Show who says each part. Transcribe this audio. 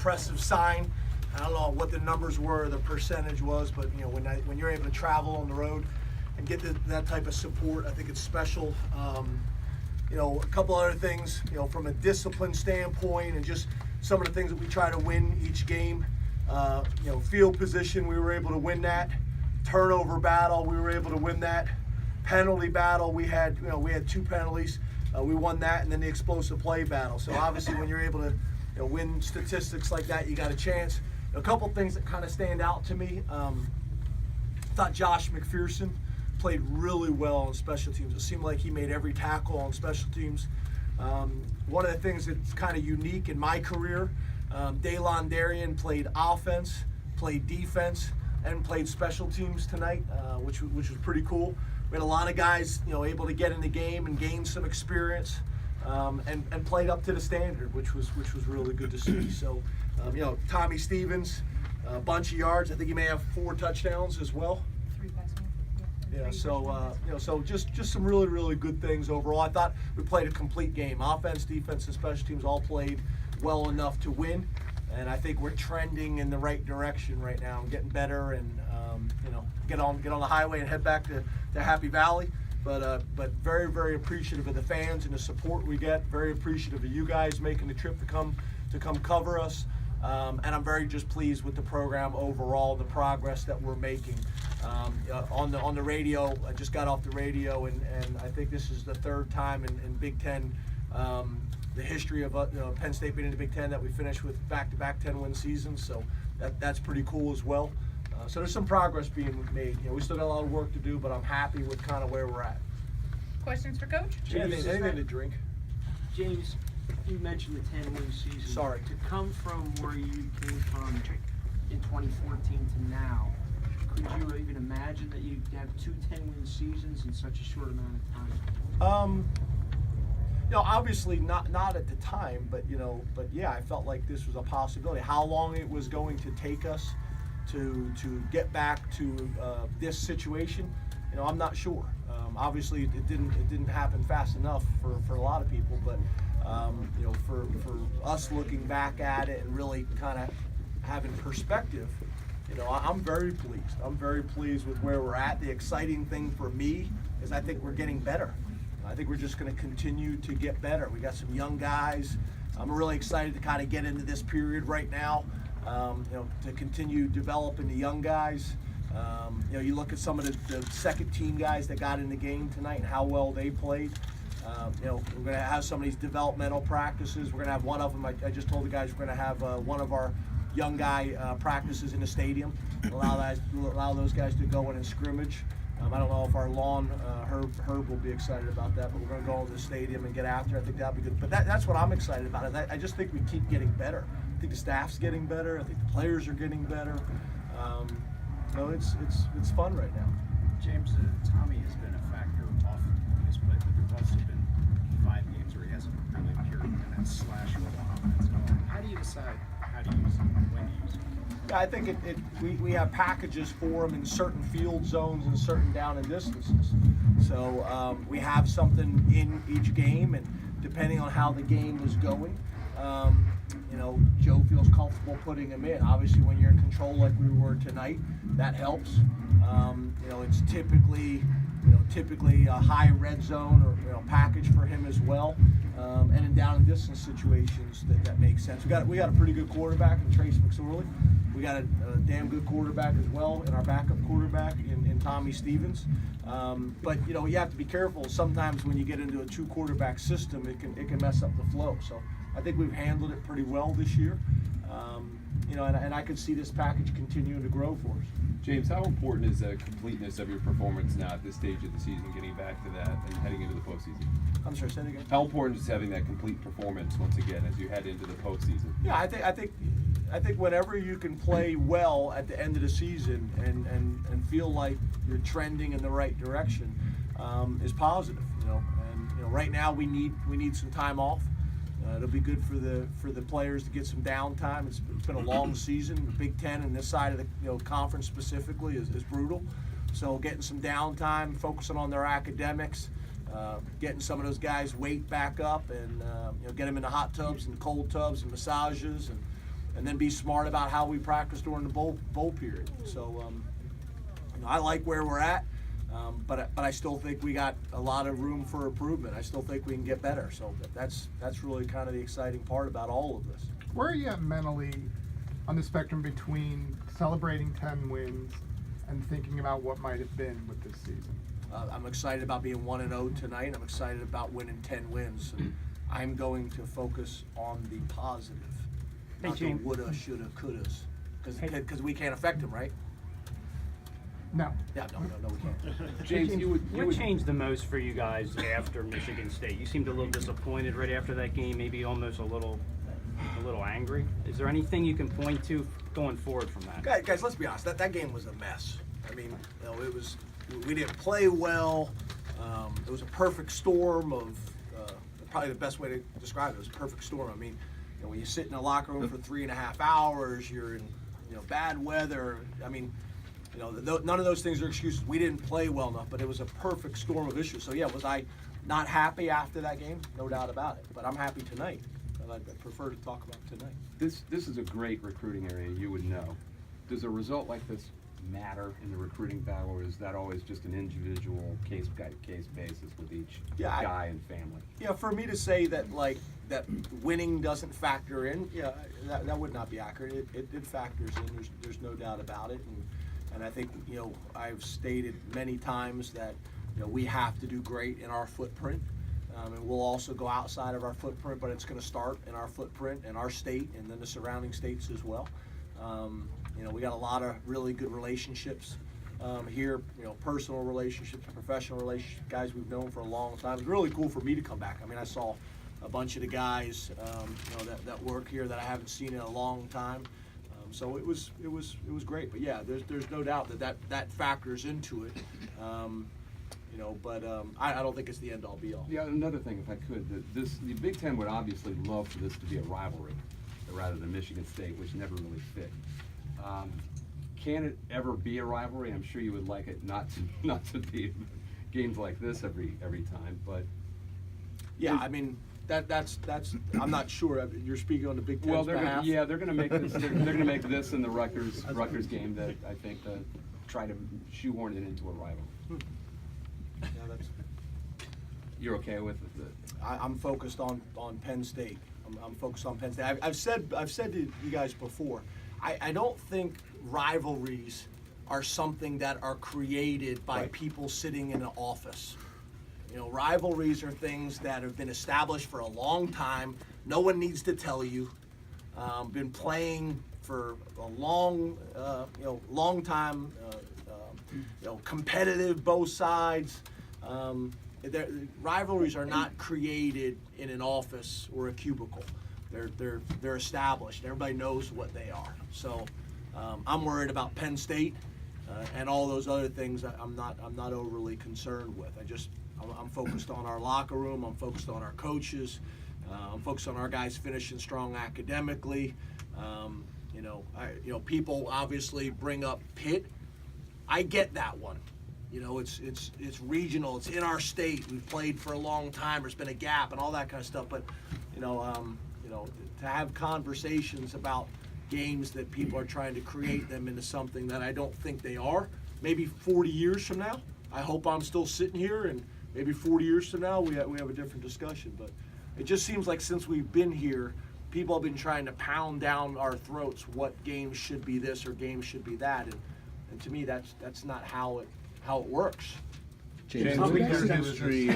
Speaker 1: impressive sign. I don't know what the numbers were, the percentage was, but when you're able to travel on the road and get that type of support, I think it's special. A couple other things, from a discipline standpoint and just some of the things that we try to win each game. Field position, we were able to win that. Turnover battle, we were able to win that. Penalty battle, we had 2 penalties. We won that, and then the explosive play battle. So obviously, when you're able to win statistics like that, you got a chance. A couple things that kind of stand out to me. I thought Josh McPherson played really well on special teams. It seemed like he made every tackle on special teams. One of the things that's kind of unique in my career, Daylon Darien played offense, played defense, and played special teams tonight, which was pretty cool. We had a lot of guys, able to get in the game and gain some experience, and played up to the standard, which was really good to see. So, Tommy Stevens, a bunch of yards. I think he may have 4 touchdowns as well.
Speaker 2: 3 passing.
Speaker 1: Yeah. So just some really, really good things overall. I thought we played a complete game. Offense, defense, and special teams all played well enough to win. And I think we're trending in the right direction right now. I'm getting better, and get on the highway and head back to Happy Valley. But very, very appreciative of the fans and the support we get. Very appreciative of you guys making the trip to come cover us. And I'm very just pleased with the program overall, the progress that we're making. On the radio, I just got off the radio, and I think this is the 3rd time in Big Ten, the history of Penn State being in the Big Ten, that we finished with back-to-back 10-win seasons. So that's pretty cool as well. So there's some progress being made. We still got a lot of work to do, but I'm happy with kind of where we're at.
Speaker 2: Questions for Coach?
Speaker 1: Anything to drink?
Speaker 3: James, you mentioned the 10-win season.
Speaker 1: Sorry.
Speaker 3: To come from where you came from in 2014 to now, could you even imagine that you'd have 2 10-win seasons in such a short amount of time?
Speaker 1: Obviously not at the time, but yeah, I felt like this was a possibility. How long it was going to take us to get back to this situation, I'm not sure. Obviously, it didn't happen fast enough for a lot of people, but for us looking back at it and really kind of having perspective, I'm very pleased. I'm very pleased with where we're at. The exciting thing for me is I think we're getting better. I think we're just going to continue to get better. We got some young guys. I'm really excited to kind of get into this period right now, to continue developing the young guys. You look at some of the second team guys that got in the game tonight and how well they played. We're going to have some of these developmental practices. We're going to have one of them. I just told the guys we're going to have one of our young guy practices in the stadium. Allow those guys to go in and scrimmage. I don't know if our lawn, Herb will be excited about that, but we're going to go into the stadium and get after it. I think that'll be good. But that's what I'm excited about. I just think we keep getting better. I think the staff's getting better. I think the players are getting better. It's fun right now.
Speaker 4: James, Tommy has been a factor often in his play, but there's also been 5 games where he hasn't really appeared in that slash or offense. How do you decide how to use him, when to use him?
Speaker 1: Yeah, I think we have packages for him in certain field zones and certain down and distances. So we have something in each game, and depending on how the game is going, Joe feels comfortable putting him in. Obviously, when you're in control like we were tonight, that helps. It's typically a high red zone or package for him as well, and in down and distance situations that makes sense. We got a pretty good quarterback in Trace McSorley. We got a damn good quarterback as well in our backup quarterback in Tommy Stevens. But you have to be careful. Sometimes when you get into a 2 quarterback system, it can mess up the flow. So I think we've handled it pretty well this year. And I could see this package continuing to grow for us.
Speaker 5: James, how important is the completeness of your performance now at this stage of the season, getting back to that and heading into the postseason?
Speaker 1: I'm sorry, say it again.
Speaker 5: How important is having that complete performance once again as you head into the postseason?
Speaker 1: Yeah, I think whenever you can play well at the end of the season and feel like you're trending in the right direction is positive. And right now we need some time off. It'll be good for the players to get some downtime. It's been a long season. The Big Ten and this side of the conference specifically is brutal. So getting some downtime, focusing on their academics, getting some of those guys' weight back up, and get them in the hot tubs and cold tubs and massages, and and then be smart about how we practice during the bowl period. So I like where we're at, but I still think we got a lot of room for improvement. I still think we can get better. So that's really kind of the exciting part about all of this.
Speaker 6: Where are you at mentally on the spectrum between celebrating 10 wins and thinking about what might have been with this season?
Speaker 1: I'm excited about being 1-0 tonight. I'm excited about winning 10 wins. And I'm going to focus on the positive, not the
Speaker 7: James.
Speaker 1: woulda, shoulda, couldas, because we can't affect them, right?
Speaker 6: No.
Speaker 1: Yeah, no, we can't.
Speaker 5: James,
Speaker 7: What changed the most for you guys after Michigan State? You seemed a little disappointed right after that game, maybe almost a little angry. Is there anything you can point to going forward from that?
Speaker 1: Guys, let's be honest. That game was a mess. I mean, we didn't play well. It was a perfect storm of probably the best way to describe it was a perfect storm. I mean, when you sit in a locker room for 3.5 hours, you're in bad weather. I mean, none of those things are excuses. We didn't play well enough, but it was a perfect storm of issues. So yeah, was I not happy after that game? No doubt about it. But I'm happy tonight. And I'd prefer to talk about tonight.
Speaker 5: This is a great recruiting area. You would know. Does a result like this matter in the recruiting battle, or is that always just an individual case-by-case basis with each guy and family?
Speaker 1: Yeah, for me to say that that winning doesn't factor in, that would not be accurate. It factors in. There's no doubt about it, and I think I've stated many times that we have to do great in our footprint, and we'll also go outside of our footprint, but it's going to start in our footprint and our state, and then the surrounding states as well. We got a lot of really good relationships here, personal relationships, professional relationships, guys we've known for a long time. It's really cool for me to come back. I mean, I saw a bunch of the guys, that work here that I haven't seen in a long time. So it was great. But yeah, there's no doubt that factors into it. But I don't think it's the end all be all.
Speaker 5: Yeah, another thing, if I could, the Big Ten would obviously love for this to be a rivalry rather than Michigan State, which never really fit. Can it ever be a rivalry? I'm sure you would like it not to be games like this every time, but
Speaker 1: yeah, I mean that's I'm not sure. You're speaking on the Big Ten's behalf.
Speaker 5: They're going to make this. They're going to make this and the Rutgers game that I think try to shoehorn it into a rivalry.
Speaker 1: Yeah,
Speaker 5: You're okay with it?
Speaker 1: I'm focused on Penn State. I'm focused on Penn State. I've said to you guys before, I don't think rivalries are something that are created by people sitting in an office. Rivalries are things that have been established for a long time. No one needs to tell you. Been playing for a long time. Competitive, both sides. Rivalries are not created in an office or a cubicle. They're established. Everybody knows what they are. So I'm worried about Penn State and all those other things. I'm not overly concerned with. I'm focused on our locker room. I'm focused on our coaches. I'm focused on our guys finishing strong academically. People obviously bring up Pitt. I get that one. It's regional. It's in our state. We've played for a long time. There's been a gap and all that kind of stuff. But to have conversations about games that people are trying to create them into something that I don't think they are. Maybe 40 years from now, I hope I'm still sitting here, and maybe 40 years from now we have a different discussion. But it just seems like since we've been here, people have been trying to pound down our throats what games should be this or games should be that, and to me that's not how it works.
Speaker 8: James, what does history